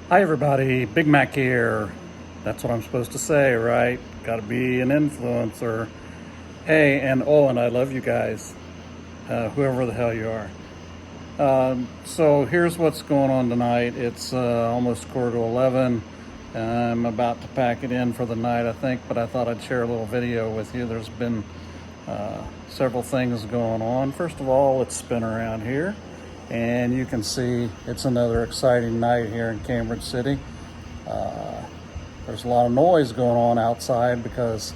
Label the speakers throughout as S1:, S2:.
S1: Hi everybody, Big Mac here. That's what I'm supposed to say, right? Gotta be an influencer. Hey, and I love you guys, whoever the hell you are. So here's what's going on tonight. It's almost 11:15. I'm about to pack it in for the night, I think, but I thought I'd share a little video with you. There's been several things going on. First of all, let's spin around here, and you can see it's another exciting night here in Cambridge City. There's a lot of noise going on outside because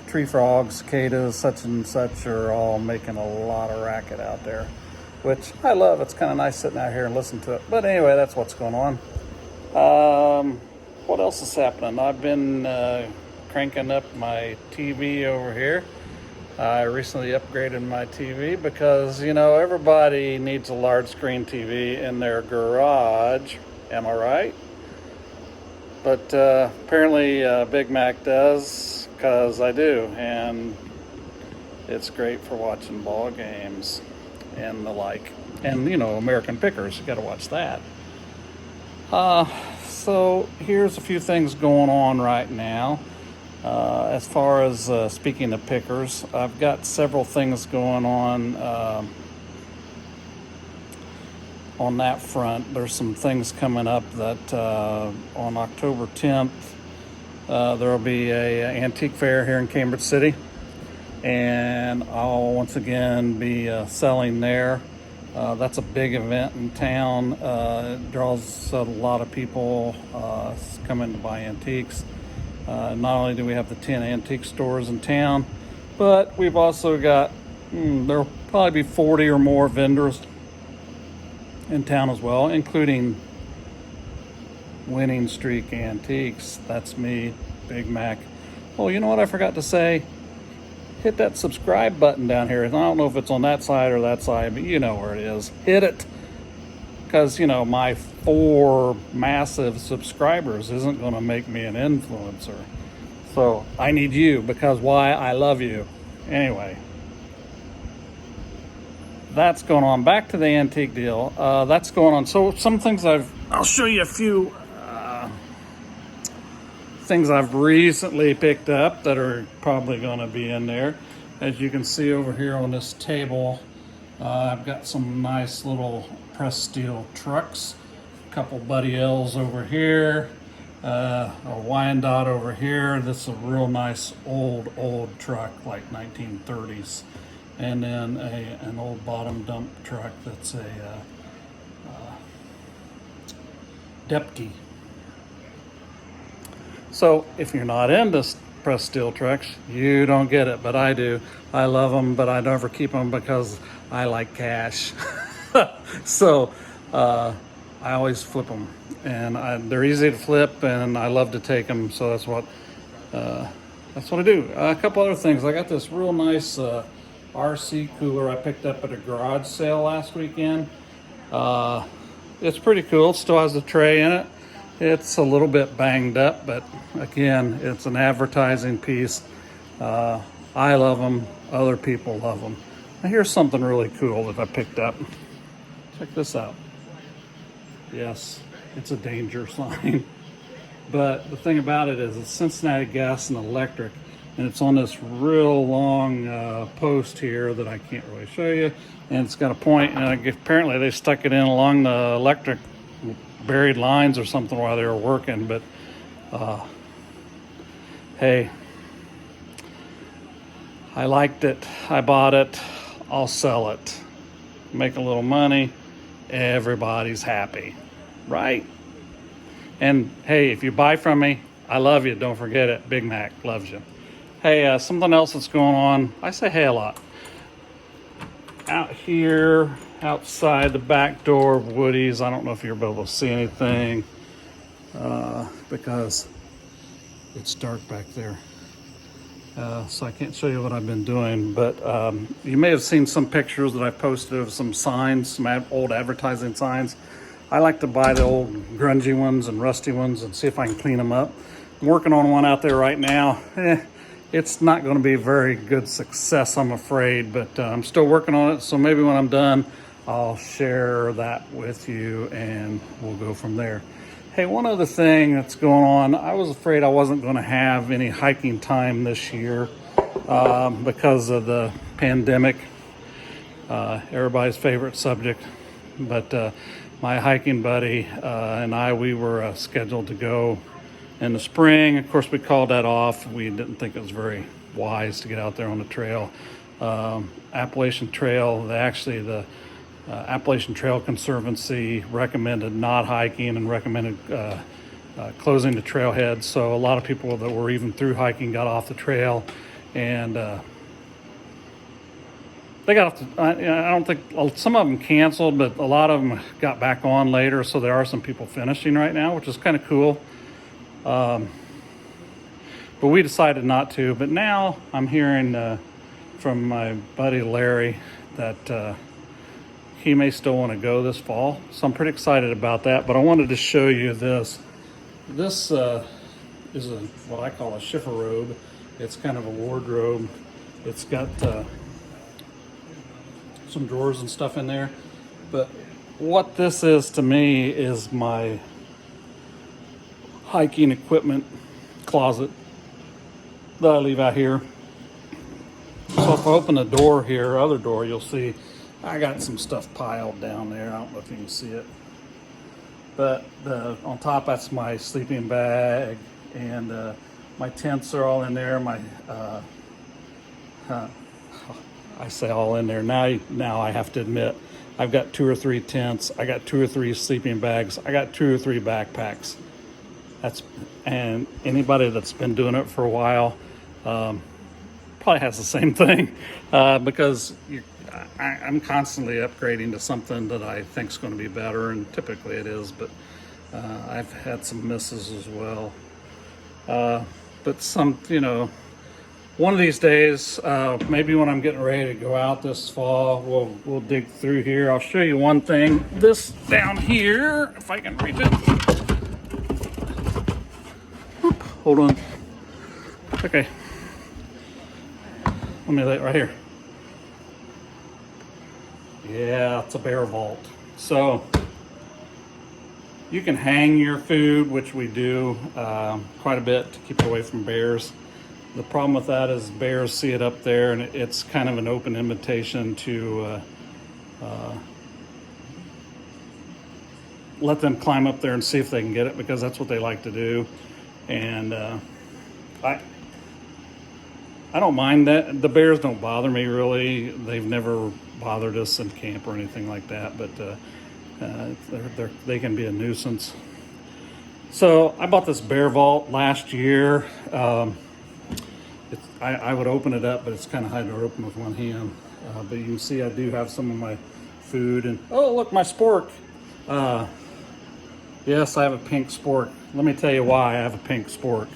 S1: tree frogs, cicadas, such and such are all making a lot of racket out there, which I love. It's kind of nice sitting out here and listening to it. But anyway, that's what's going on. What else is happening? I've been cranking up my TV over here. I recently upgraded my TV because, you know, everybody needs a large screen TV in their garage. Am I right? But apparently Big Mac does, because I do. And it's great for watching ball games and the like. And, you know, American Pickers, you got to watch that. So here's a few things going on right now. As far as speaking of pickers, I've got several things going on that front. There's some things coming up that on October 10th, there will be a antique fair here in Cambridge City, and I'll once again be selling there. That's a big event in town. It draws a lot of people coming to buy antiques. Not only do we have the 10 antique stores in town, but we've also got, there'll probably be 40 or more vendors in town as well, including Winning Streak Antiques. That's me, Big Mac. Oh, you know what I forgot to say? Hit that subscribe button down here. I don't know if it's on that side or that side, but you know where it is. Hit it. Because, you know, my 4 massive subscribers isn't going to make me an influencer. So I need you, because why? I love you. Anyway, that's going on. Back to the antique deal. That's going on. So some things I'll show you a few things I've recently picked up that are probably going to be in there. As you can see over here on this table, I've got some nice little pressed steel trucks, a couple Buddy L's over here, a Wyandotte over here. This is a real nice old truck, like 1930s, and then an old bottom dump truck that's a Depke. So if you're not into pressed steel trucks, you don't get it, but I do. I love them, but I never keep them because I like cash. So I always flip them, and they're easy to flip, and I love to take them. So that's what I do. A couple other things. I got this real nice RC cooler I picked up at a garage sale last weekend. It's pretty cool. It still has a tray in it. It's a little bit banged up, but again, it's an advertising piece. I love them. Other people love them. Now here's something really cool that I picked up. Check this out. Yes, it's a danger sign. But the thing about it is it's Cincinnati Gas and Electric, and it's on this real long post here that I can't really show you. And it's got a point, and apparently they stuck it in along the electric buried lines or something while they were working. But hey, I liked it. I bought it. I'll sell it. Make a little money. Everybody's happy, right? And hey, if you buy from me, I love you. Don't forget it. Big Mac loves you. Hey, something else that's going on. I say hey a lot. Out here, outside the back door of Woody's, I don't know if you're able to see anything because it's dark back there. So I can't show you what I've been doing, but you may have seen some pictures that I posted of some signs, some old advertising signs. I like to buy the old grungy ones and rusty ones and see if I can clean them up. I'm working on one out there right now. It's not going to be a very good success, I'm afraid, but I'm still working on it. So maybe when I'm done, I'll share that with you and we'll go from there. Hey, one other thing that's going on, I was afraid I wasn't going to have any hiking time this year because of the pandemic, everybody's favorite subject. But my hiking buddy and we were scheduled to go in the spring. Of course, we called that off. We didn't think it was very wise to get out there on the trail. Appalachian Trail, the Appalachian Trail Conservancy recommended not hiking and recommended closing the trailhead. So a lot of people that were even through hiking got off the trail, and they got off. I don't think some of them canceled, but a lot of them got back on later. So there are some people finishing right now, which is kind of cool. But we decided not to. But now I'm hearing from my buddy Larry that he may still want to go this fall. So I'm pretty excited about that. But I wanted to show you this. This is what I call a chifforobe. It's kind of a wardrobe. It's got some drawers and stuff in there. But what this is to me is my hiking equipment closet that I leave out here. So if I open the door here, other door, you'll see I got some stuff piled down there. I don't know if you can see it. But on top, that's my sleeping bag, and my tents are all in there. I say all in there. Now I have to admit, I've got 2 or 3 tents. I got 2 or 3 sleeping bags. I got 2 or 3 backpacks. And anybody that's been doing it for a while probably has the same thing because I'm constantly upgrading to something that I think is going to be better, and typically it is, but I've had some misses as well. But one of these days, maybe when I'm getting ready to go out this fall, we'll dig through here. I'll show you one thing. This down here, if I can reach it. Oop, hold on. Okay. Let me lay it right here. Yeah, it's a bear vault. So you can hang your food, which we do quite a bit to keep it away from bears. The problem with that is bears see it up there, and it's kind of an open invitation to let them climb up there and see if they can get it, because that's what they like to do. And I don't mind that. The bears don't bother me really. They've never bothered us in camp or anything like that, but they can be a nuisance. So I bought this bear vault last year. I would open it up, but it's kind of hard to open with one hand. But you can see I do have some of my food, and oh look, my spork. Yes, I have a pink spork. Let me tell you why I have a pink spork.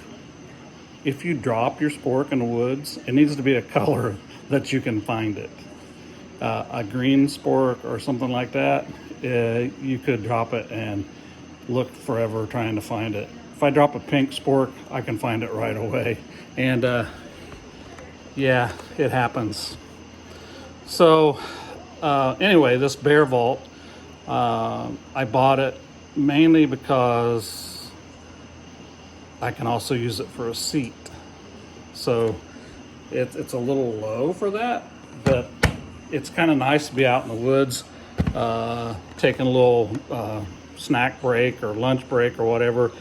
S1: If you drop your spork in the woods, it needs to be a color that you can find it. A green spork or something like that, you could drop it and look forever trying to find it. If I drop a pink spork, I can find it right away. And yeah, it happens. So anyway, this bear vault, I bought it mainly because I can also use it for a seat. So it's a little low for that, but it's kind of nice to be out in the woods, taking a little snack break or lunch break or whatever.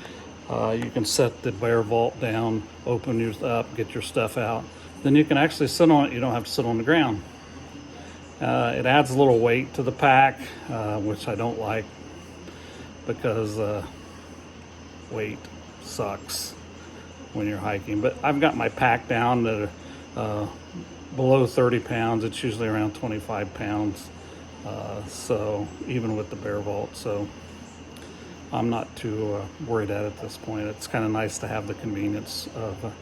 S1: You can set the bear vault down, open yours up, get your stuff out. Then you can actually sit on it. You don't have to sit on the ground. It adds a little weight to the pack, which I don't like, because weight sucks when you're hiking. But I've got my pack down to below 30 pounds. It's usually around 25 pounds. So even with the bear vault, so I'm not too worried at this point. It's kind of nice to have the convenience of.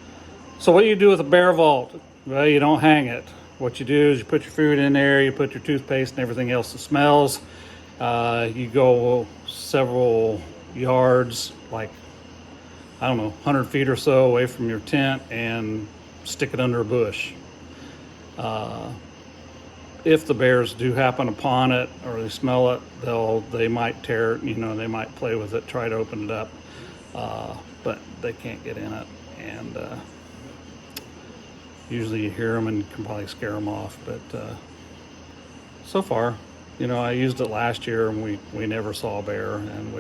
S1: So what do you do with a bear vault? Well, you don't hang it. What you do is you put your food in there, you put your toothpaste and everything else that smells. You go several yards, like, I don't know, 100 feet or so away from your tent, and stick it under a bush. if the bears do happen upon it or they smell it, they might tear it, they might play with it, try to open it up, but they can't get in it. And usually you hear them and can probably scare them off. But so far, I used it last year and we never saw a bear, and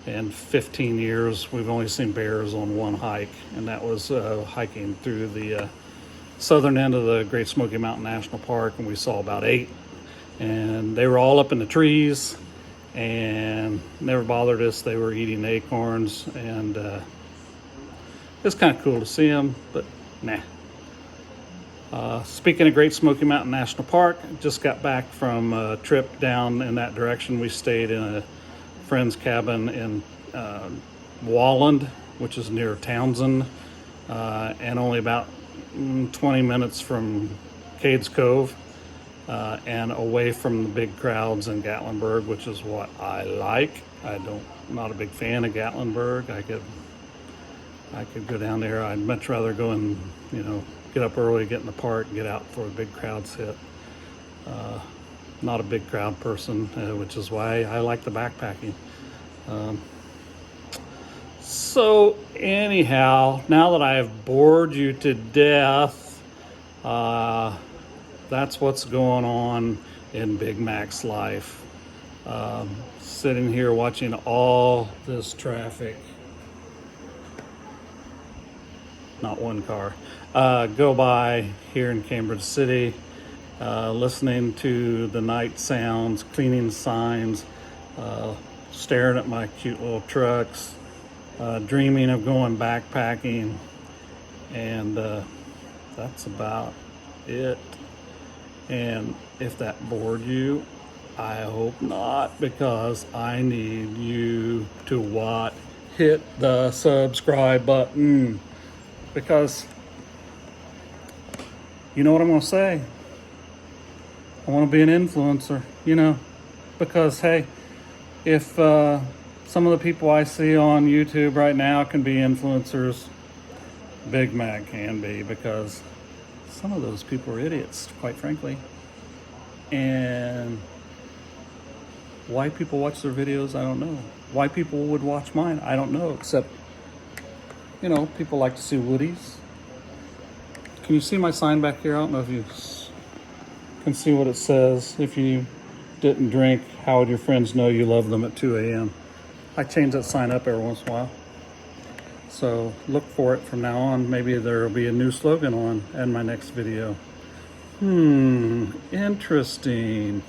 S1: in 15 years we've only seen bears on one hike, and that was hiking through the southern end of the Great Smoky Mountain National Park, and we saw about 8, and they were all up in the trees and never bothered us. They were eating acorns, and it's kind of cool to see them, but nah. Speaking of Great Smoky Mountain National Park, just got back from a trip down in that direction. We stayed in a friend's cabin in Walland, which is near Townsend, and only about 20 minutes from Cades Cove, and away from the big crowds in Gatlinburg, which is what I like. I'm not a big fan of Gatlinburg. I could go down there. I'd much rather go and get up early, get in the park, and get out before the big crowds hit. Not a big crowd person, which is why I like the backpacking. So anyhow, now that I have bored you to death, that's what's going on in Big Mac's life. Sitting here watching all this traffic, not one car, go by here in Cambridge City, listening to the night sounds, cleaning signs, staring at my cute little trucks, dreaming of going backpacking, and that's about it. And if that bored you, I hope not, because I need you to what? Hit the subscribe button, because you know what I'm going to say. I want to be an influencer, because hey, if some of the people I see on YouTube right now can be influencers, Big Mac can be, because some of those people are idiots, quite frankly. And why people watch their videos, I don't know. Why people would watch mine, I don't know, except, people like to see Woodies. Can you see my sign back here? I don't know if you can see what it says. If you didn't drink, how would your friends know you love them at 2 a.m.? I change that sign up every once in a while. So look for it from now on. Maybe there will be a new slogan on in my next video. Interesting.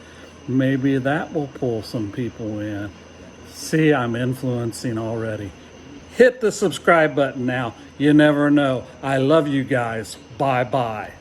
S1: Maybe that will pull some people in. See, I'm influencing already. Hit the subscribe button now. You never know. I love you guys. Bye-bye.